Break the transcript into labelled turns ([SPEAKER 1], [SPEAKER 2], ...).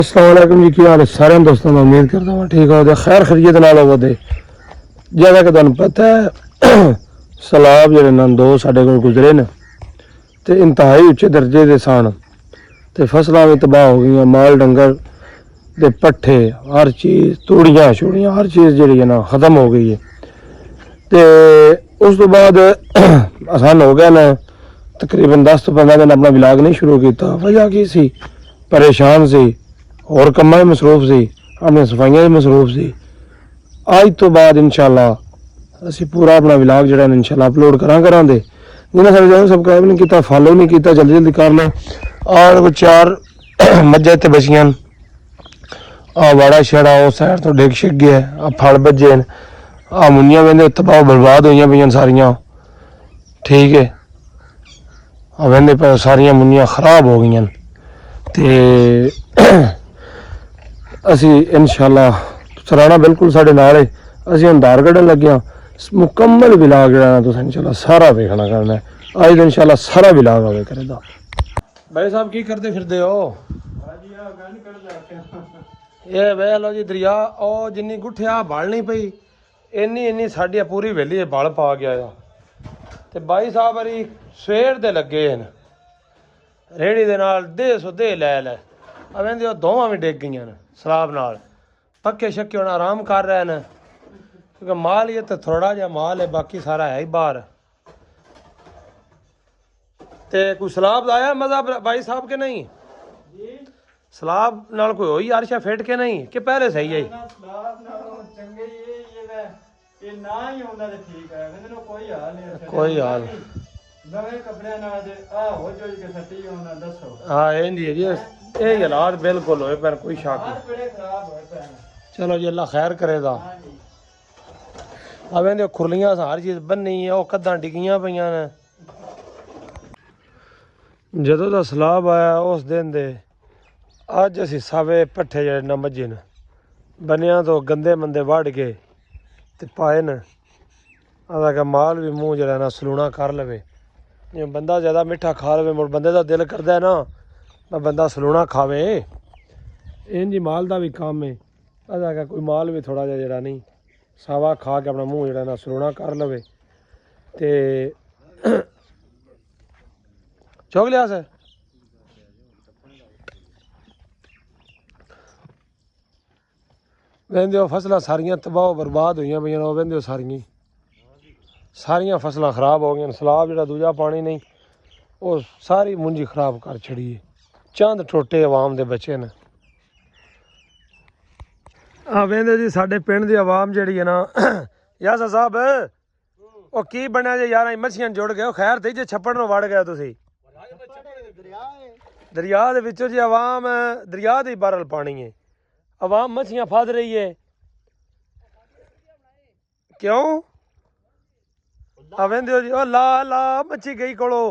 [SPEAKER 1] अस्सलाम वालेकुम जी, की हाल है सारे दोस्तों में। उम्मीद करता हूँ ठीक हो, खैर खरीत नाल होवो। जैसा कि तुहानू पता है सैलाब जेह्ड़े न दो साढ़े कोल गुजरे न ते इंतहाई उच्चे दर्जे दे सन ते फसलां भी तबाह हो गई, माल डंगर दे पट्ठे हर चीज़ तूड़ियां छूड़ियां हर चीज़ जेह्ड़ी है ना ख़त्म हो गई है। ते उस तो बाद आसान हो गया ना तकरीबन 10 तो 15 दिन अपना विलाग नहीं शुरू किया। वजह की सी, परेशान सी, और कम्मां मसरूफ सी, अपनी सफाइयां मसरूफ सी। आज तो बाद इंशाल्लाह ਅਸੀਂ पूरा अपना विलाग जो इंशाल्लाह अपलोड करा दे। जिन्हें सारे चैनल सबसक्राइब नहीं किया, फॉलो नहीं किया, जल्दी जल्दी कर लो। और कुछ 4 मज्झां इत्थे बचियां न, आ वाड़ा छड़ा उस साइड तो डिग शिग गया, आ फल बज्जे न, आ मुन्नियां वेंदे तबाह बर्बाद हुई पे सारियां। ठीक है, आ वेंदे पे सारियां मुन्नियां खराब हो गई ते असी इंशाल्लाह सराहना बिल्कुल साढ़े नाल है। असी हुण धार कड्ढन लगे हां। मुकम्मल विलाग जेह्ड़ा ना तुसें इंशाल्लाह सारा वेखना करना है। अज तो इंशाल्लाह सारा विलाग आवे करेगा। भाई साहब की करते फिरदे हो? ये वेख लो जी दरिया ओ जिन्नी गुठिया बल नहीं पई इन्नी इन्नी साडी पूरी वेली बल पा गया ते भाई साहब अरी सवेर दे लगे न रेहड़ी दे नाल दे सो दे लै लै अवेंदे ओ दोवां भी डिग गईयां न सलाब नाल। पक्के शक्के हुण आराम कर रहे न क्योंकि माल ये तो थोड़ा जिहा माल है, बाकी सारा है ही बाहर। ते कोई सलाब आया मजा भाई साहब के नहीं? सलाब नाल कोई होई अर्शा फिट के नहीं कि पहले सही है? कोई हाल हाँ इंजी है जी, ये हालात बिल्कुल होए पर कोई शक नहीं। चलो जी अल्लाह खैर करेगा। अवें दे खुरलियां हर चीज़ बनी है, वो कद्दां डिगियां पईयां ने। जदों दा सलाब आया उस दिन दे अज असी सावे पट्ठे जेह्ड़े न मज्झे न बनिया तो गंदे मंदे वड़ के ते पाए न। अदा माल भी मूँह जेह्ड़ा ना सलूना कर लवे। जिवें बंदा ज़्यादा मिट्ठा खा लवे मुड़ बंदे दा दिल करदा है ना बंदा सलूना खावे। इंज माल का भी कम है। अदा कोई माल भी थोड़ा जेह्ड़ा नहीं सावा खा के अपना मूँह जेह्ड़ा ना सलूना कर लवे ते चुग लिया सर। वेंदे फसलां सारियां तबाह बर्बाद हुई पे वेंदे सारियां फसलां खराब हो गई। सलाब जो दूजा पानी नहीं वो सारी मुंजी खराब कर छड़ी है। चंद टोटे आवाम दे बचे न। वेंदे जी साडे पिंड दी आवाम जिहड़ी है ना यासा साहब वो की बनया जे यार मच्छियां जुड़ गए खैर थे जे छप्पड़ में वड़ गया तुसी दरिया दे विचों जी आवाम दरिया दे बरल पानी है आवाम मच्छियां फद रही है क्यों? वेंदे जी ओ ला ला मच्छी गई कोलो